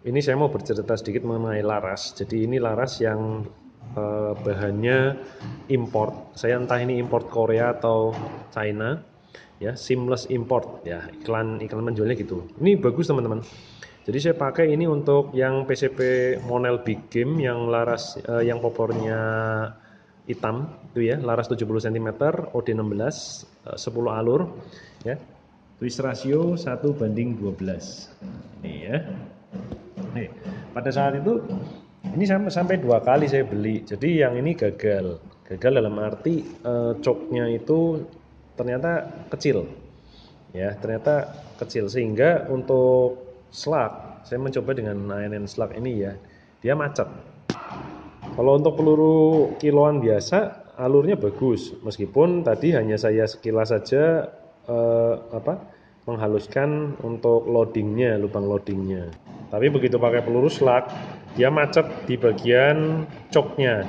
Ini saya mau bercerita sedikit mengenai laras. Jadi ini laras yang bahannya import. Saya entah ini import Korea atau China, ya seamless import. Ya iklan iklan menjualnya gitu. Ini bagus teman-teman. Jadi saya pakai ini untuk yang PCP Monel Big Game yang laras yang popornya hitam itu ya, laras 70 cm, OD16, 10 alur, ya. Twist ratio 1:12. Nih ya. Nih, pada saat itu ini sampai 2 kali saya beli. Jadi yang ini gagal. Gagal dalam arti coknya itu ternyata kecil. Ya, ternyata kecil sehingga untuk slug saya mencoba dengan 9N slug ini ya. Dia macet. Kalau untuk peluru kiloan biasa alurnya bagus. Meskipun tadi hanya saya sekilas saja menghaluskan untuk loadingnya, lubang loadingnya. Tapi begitu pakai peluru slug, dia macet di bagian coknya.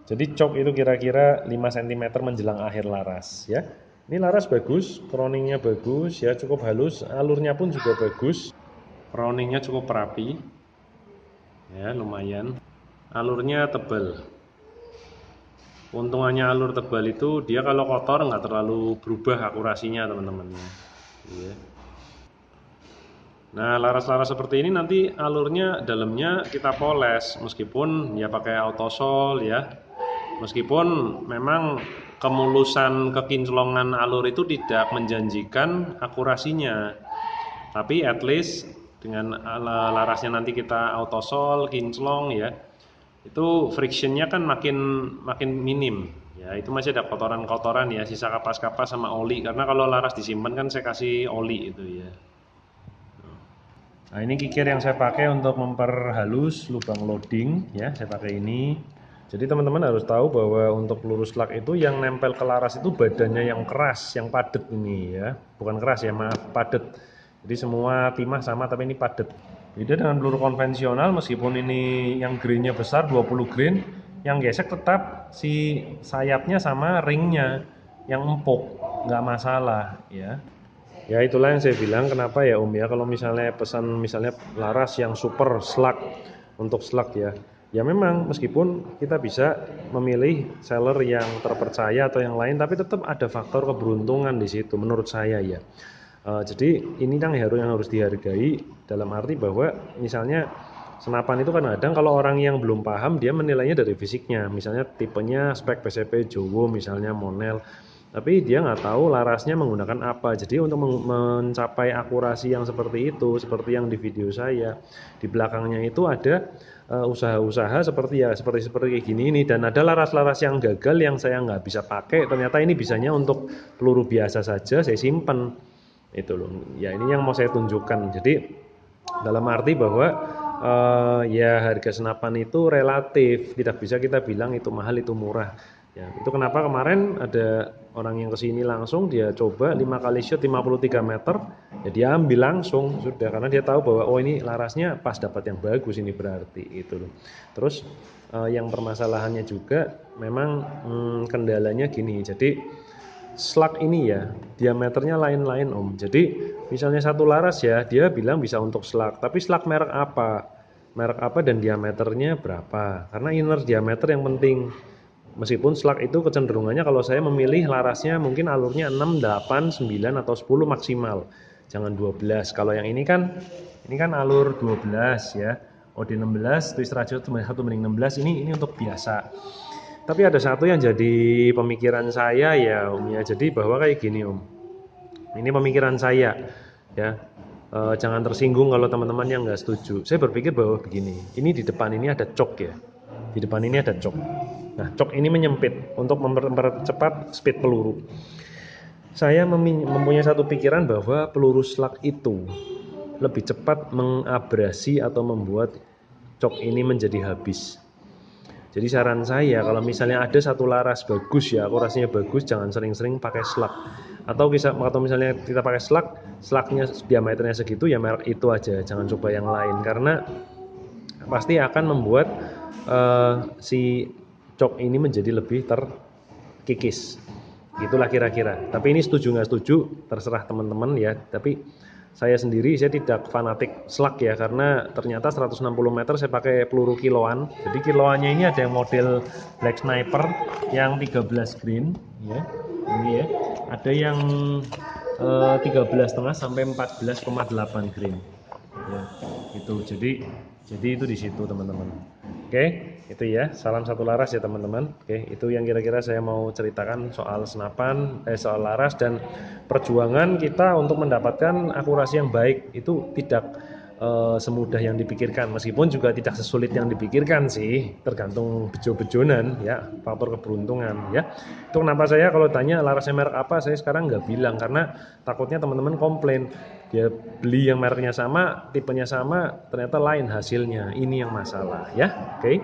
Jadi cok itu kira-kira 5 cm menjelang akhir laras ya. Ini laras bagus, crowningnya bagus ya, cukup halus, alurnya pun juga bagus. Crowningnya cukup rapi. Ya, lumayan. Alurnya tebal. Untungannya alur tebal itu dia kalau kotor nggak terlalu berubah akurasinya teman-teman. Ya. Nah, laras-laras seperti ini nanti alurnya dalamnya kita poles meskipun ya pakai autosol ya. Meskipun memang kemulusan kekinclongan alur itu tidak menjanjikan akurasinya. Tapi at least dengan larasnya nanti kita autosol, kinclong ya. Itu frictionnya kan makin makin minim. Ya, itu masih ada kotoran-kotoran ya, sisa kapas-kapas sama oli karena kalau laras disimpan kan saya kasih oli itu ya. Nah, ini kikir yang saya pakai untuk memperhalus lubang loading ya, saya pakai ini. Jadi teman-teman harus tahu bahwa untuk peluru slug itu yang nempel ke laras itu badannya yang keras, yang padat ini ya. Bukan keras ya, maaf, padat. Jadi semua timah sama tapi ini padat. Beda dengan peluru konvensional meskipun ini yang grainnya besar 20 grain, yang gesek tetap si sayapnya sama ringnya yang empuk, nggak masalah ya. Ya itulah yang saya bilang kenapa ya Om ya kalau misalnya pesan misalnya laras yang super slug untuk slug ya. Ya memang meskipun kita bisa memilih seller yang terpercaya atau yang lain tapi tetap ada faktor keberuntungan di situ menurut saya ya. Jadi ini yang harus dihargai dalam arti bahwa misalnya senapan itu kadang-kadang kalau orang yang belum paham dia menilainya dari fisiknya. Misalnya tipenya spek PCP Jowo misalnya Monel tapi dia nggak tahu larasnya menggunakan apa. Jadi untuk mencapai akurasi yang seperti itu, seperti yang di video saya, di belakangnya itu ada usaha-usaha seperti kayak gini ini dan ada laras-laras yang gagal yang saya nggak bisa pakai. Ternyata ini bisanya untuk peluru biasa saja saya simpen itu loh. Ya ini yang mau saya tunjukkan. Jadi dalam arti bahwa ya harga senapan itu relatif, tidak bisa kita bilang itu mahal itu murah. Ya, itu kenapa kemarin ada orang yang kesini langsung dia coba 5 kali shot 53 meter, ya dia ambil langsung sudah karena dia tahu bahwa oh ini larasnya pas dapat yang bagus ini berarti itu loh. Terus yang permasalahannya juga memang kendalanya gini. Jadi slug ini ya diameternya lain-lain Om. Jadi misalnya satu laras ya dia bilang bisa untuk slug, tapi slug merek apa? Merek apa dan diameternya berapa? Karena inner diameter yang penting. Meskipun slug itu kecenderungannya kalau saya memilih larasnya mungkin alurnya 6, 8, 9 atau 10 maksimal. Jangan 12. Kalau yang ini kan alur 12 ya. OD16 twist ratio 1:16 ini untuk biasa. Tapi ada satu yang jadi pemikiran saya ya Om ya. Jadi bahwa kayak gini Om. Ini pemikiran saya ya. Jangan tersinggung kalau teman-teman yang nggak setuju. Saya berpikir bahwa begini. Ini di depan ini ada cok ya. Di depan ini ada cok. Nah, cok ini menyempit untuk mempercepat speed peluru. Saya mempunyai satu pikiran bahwa peluru slug itu lebih cepat mengabrasi atau membuat cok ini menjadi habis. Jadi saran saya kalau misalnya ada satu laras bagus ya, akurasinya bagus, jangan sering-sering pakai slug. Atau misalnya kita pakai slug, slugnya diameternya segitu ya merek itu aja, jangan coba yang lain karena pasti akan membuat si cok ini menjadi lebih terkikis. Itulah kira-kira. Tapi ini setuju nggak setuju terserah teman-teman ya. Tapi saya sendiri saya tidak fanatik slug ya, karena ternyata 160 meter saya pakai peluru kiloan. Jadi kiloannya ini ada yang model Black Sniper yang 13 green ya. Ini ya. Ada yang 13,5 sampai 14,8 green. Ya, itu. Jadi itu di situ teman-teman. Oke, itu ya. Salam satu laras ya teman-teman. Oke, itu yang kira-kira saya mau ceritakan soal senapan, soal laras dan perjuangan kita untuk mendapatkan akurasi yang baik itu tidak semudah yang dipikirkan, meskipun juga tidak sesulit yang dipikirkan sih, tergantung bejo-bejonan ya, faktor keberuntungan ya. Itu kenapa saya kalau tanya larasnya merek apa, saya sekarang nggak bilang, karena takutnya teman-teman komplain dia beli yang mereknya sama, tipenya sama, ternyata lain hasilnya, ini yang masalah ya. Oke.